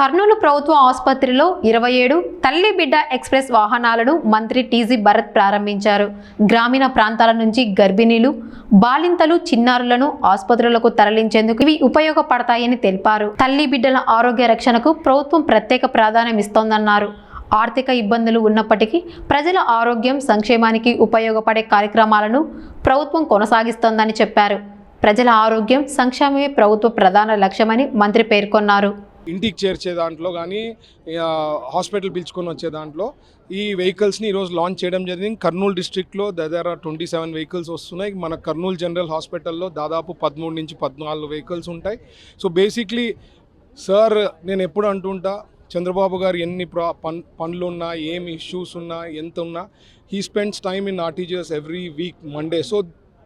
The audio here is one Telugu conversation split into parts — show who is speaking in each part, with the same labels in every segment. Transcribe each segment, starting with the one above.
Speaker 1: కర్నూలు ప్రభుత్వ ఆసుపత్రిలో 27 తల్లి బిడ్డ ఎక్స్ప్రెస్ వాహనాలను మంత్రి టీజీ భరత్ ప్రారంభించారు. గ్రామీణ ప్రాంతాల నుంచి గర్భిణీలు, బాలింతలు, చిన్నారులను ఆసుపత్రులకు తరలించేందుకు ఇవి ఉపయోగపడతాయని తెలిపారు. తల్లి బిడ్డల ఆరోగ్య రక్షణకు ప్రభుత్వం ప్రత్యేక ప్రాధాన్యం ఇస్తోందన్నారు. ఆర్థిక ఇబ్బందులు ఉన్నప్పటికీ ప్రజల ఆరోగ్యం, సంక్షేమానికి ఉపయోగపడే కార్యక్రమాలను ప్రభుత్వం కొనసాగిస్తోందని చెప్పారు. ప్రజల ఆరోగ్యం, సంక్షేమమే ప్రభుత్వ ప్రధాన లక్ష్యమని మంత్రి పేర్కొన్నారు.
Speaker 2: ఇంటికి చేర్చే దాంట్లో కానీ హాస్పిటల్ పిలుచుకొని వచ్చే దాంట్లో ఈ వెహికల్స్ని ఈరోజు లాంచ్ చేయడం జరిగింది. కర్నూలు డిస్ట్రిక్ట్లో దగ్గర 27 వెహికల్స్ వస్తున్నాయి. మన కర్నూలు జనరల్ హాస్పిటల్లో దాదాపు 13 నుంచి 14 వెహికల్స్ ఉంటాయి. సో బేసిక్లీ సార్, నేను ఎప్పుడు అంటుంటా, చంద్రబాబు గారు ఎన్ని పనులున్నా, ఏమి ఇష్యూస్ ఉన్నా, ఎంత ఉన్నా, he spends time in RTGS every week Monday. So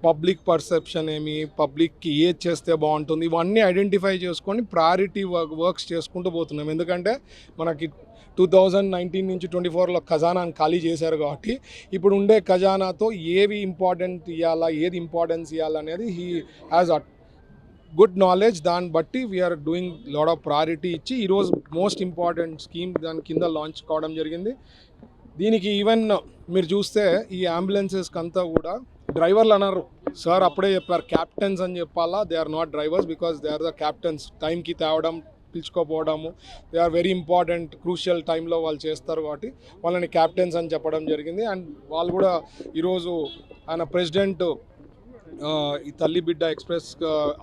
Speaker 2: public perception ఏమి, పబ్లిక్కి ఏది చేస్తే బాగుంటుంది, ఇవన్నీ ఐడెంటిఫై చేసుకొని ప్రయారిటీ వర్క్స్ చేసుకుంటూ పోతున్నాం. ఎందుకంటే మనకి 2019 నుంచి 24లో ఖజానాను ఖాళీ చేశారు కాబట్టి ఇప్పుడు ఉండే ఖజానాతో ఏవి ఇంపార్టెంట్ ఇవ్వాలా, ఏది ఇంపార్టెన్స్ ఇవ్వాలనేది హీ హ్యాజ్ గుడ్ నాలెడ్జ్. దాన్ని బట్టి we're doing lot of priority ఇచ్చి ఈరోజు మోస్ట్ ఇంపార్టెంట్ స్కీమ్ దాని కింద లాంచ్ కావడం జరిగింది. దీనికి ఈవెన్ మీరు చూస్తే ఈ అంబులెన్సెస్కి అంతా కూడా డ్రైవర్లు అన్నారు. సార్ అప్పుడే చెప్పారు, క్యాప్టెన్స్ అని చెప్పాలా. They are not drivers because they are the captains. టైంకి తేవడం, పిలుచుకోపోవడము, they are very important, crucial టైంలో వాళ్ళు చేస్తారు కాబట్టి వాళ్ళని క్యాప్టెన్స్ అని చెప్పడం జరిగింది. అండ్ వాళ్ళు కూడా ఈరోజు ఆయన ప్రెసిడెంట్, ఈ తల్లి బిడ్డ ఎక్స్ప్రెస్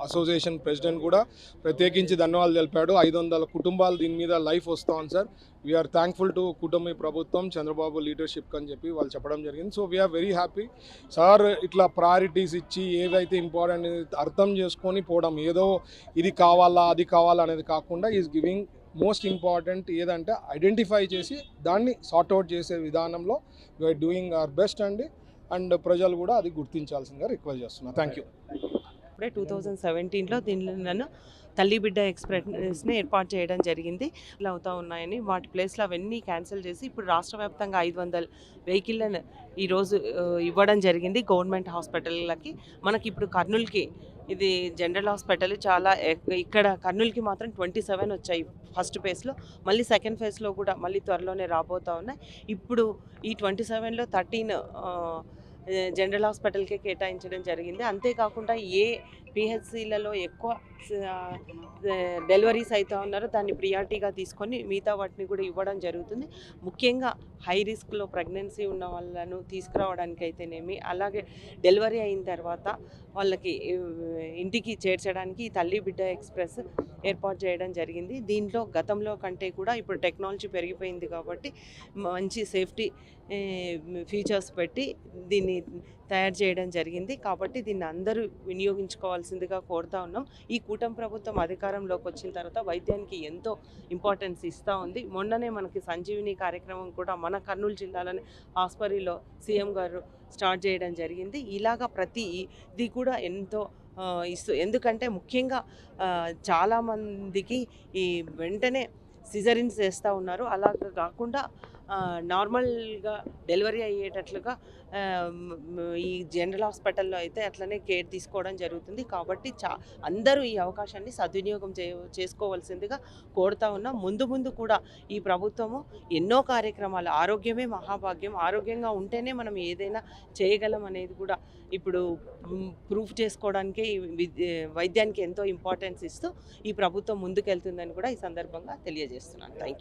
Speaker 2: అసోసియేషన్ ప్రెసిడెంట్ కూడా ప్రత్యేకించి ధన్యవాదాలు తెలిపాడు. 500 కుటుంబాలు దీని మీద లైఫ్ వస్తాం సార్. వీఆర్ థ్యాంక్ఫుల్ టు కుటుంబ ప్రభుత్వం, చంద్రబాబు లీడర్షిప్ అని చెప్పి వాళ్ళు చెప్పడం జరిగింది. So we're very happy. Sir ఇట్లా ప్రయారిటీస్ ఇచ్చి ఏవైతే ఇంపార్టెంట్ అర్థం చేసుకొని పోవడం, ఏదో ఇది కావాలా అది కావాలా అనేది కాకుండా ఈజ్ గివింగ్ మోస్ట్ ఇంపార్టెంట్ ఏదంటే ఐడెంటిఫై చేసి దాన్ని సార్ట్అవుట్ చేసే విధానంలో we're doing our best and ప్రజలు కూడా అది గుర్తించాల్సిందిగా రిక్వెస్ట్ చేస్తున్నా. Thank you.
Speaker 3: ఇప్పుడే 2017లో దీనిలో తల్లి బిడ్డ ఎక్స్ప్రెస్ని ఏర్పాటు చేయడం జరిగింది. ఇలా అవుతూ ఉన్నాయని వాటి ప్లేస్లో అవన్నీ క్యాన్సిల్ చేసి ఇప్పుడు రాష్ట్ర వ్యాప్తంగా 500 వెహికల్లను ఈరోజు ఇవ్వడం జరిగింది గవర్నమెంట్ హాస్పిటళ్ళకి. మనకి ఇప్పుడు కర్నూలుకి ఇది జనరల్ హాస్పిటల్ చాలా, ఇక్కడ కర్నూలుకి మాత్రం 27 వచ్చాయి ఫస్ట్ ఫేజ్లో. మళ్ళీ సెకండ్ ఫేజ్లో కూడా మళ్ళీ త్వరలోనే రాబోతూ ఉన్నాయి. ఇప్పుడు ఈ 27లో 13 జనరల్ హాస్పిటల్కే కేటాయించడం జరిగింది. అంతేకాకుండా ఏ పిహెచ్సిలలో ఎక్కువ డెలివరీస్ అవుతూ ఉన్నారో దాన్ని ప్రియారిటీగా తీసుకొని మిగతా వాటిని కూడా ఇవ్వడం జరుగుతుంది. ముఖ్యంగా హై రిస్క్లో ప్రెగ్నెన్సీ ఉన్న వాళ్ళను తీసుకురావడానికి అయితేనేమి, అలాగే డెలివరీ అయిన తర్వాత వాళ్ళకి ఇంటికి చేర్చడానికి తల్లి బిడ్డ ఎక్స్ప్రెస్ ఏర్పాటు చేయడం జరిగింది. దీంట్లో గతంలో కంటే కూడా ఇప్పుడు టెక్నాలజీ పెరిగిపోయింది కాబట్టి మంచి సేఫ్టీ ఫీచర్స్ పెట్టి దీన్ని తయారు చేయడం జరిగింది. కాబట్టి దీన్ని అందరూ వినియోగించుకోవాల్సిందిగా కోరుతా ఉన్నాం. ఈ కూటమి ప్రభుత్వం అధికారంలోకి వచ్చిన తర్వాత వైద్యానికి ఎంతో ఇంపార్టెన్స్ ఇస్తూ ఉంది. మొన్ననే మనకి సంజీవిని కార్యక్రమం కూడా మన కర్నూలు జిల్లాలోని ఆస్పత్రిలో సీఎం గారు స్టార్ట్ చేయడం జరిగింది. ఇలాగా ప్రతి ఇది కూడా ఎంతో ఎందుకంటే ముఖ్యంగా చాలామందికి ఈ వెంటనే సిజరిన్స్ చేస్తూ ఉన్నారు. అలా కాకుండా నార్మల్గా డెలివరీ అయ్యేటట్లుగా ఈ జనరల్ హాస్పిటల్లో అయితే అట్లనే కేర్ తీసుకోవడం జరుగుతుంది. కాబట్టి అందరూ ఈ అవకాశాన్ని సద్వినియోగం చేసుకోవాల్సిందిగా కోరుతా ఉన్నాం. ముందు కూడా ఈ ప్రభుత్వము ఎన్నో కార్యక్రమాలు, ఆరోగ్యమే మహాభాగ్యం, ఆరోగ్యంగా ఉంటేనే మనం ఏదైనా చేయగలం అనేది కూడా ఇప్పుడు ప్రూఫ్ చేసుకోవడానికి వైద్యానికి ఎంతో ఇంపార్టెన్స్ ఇస్తూ ఈ ప్రభుత్వం ముందుకెళ్తుందని కూడా ఈ సందర్భంగా తెలియజేస్తున్నాను. Thank you.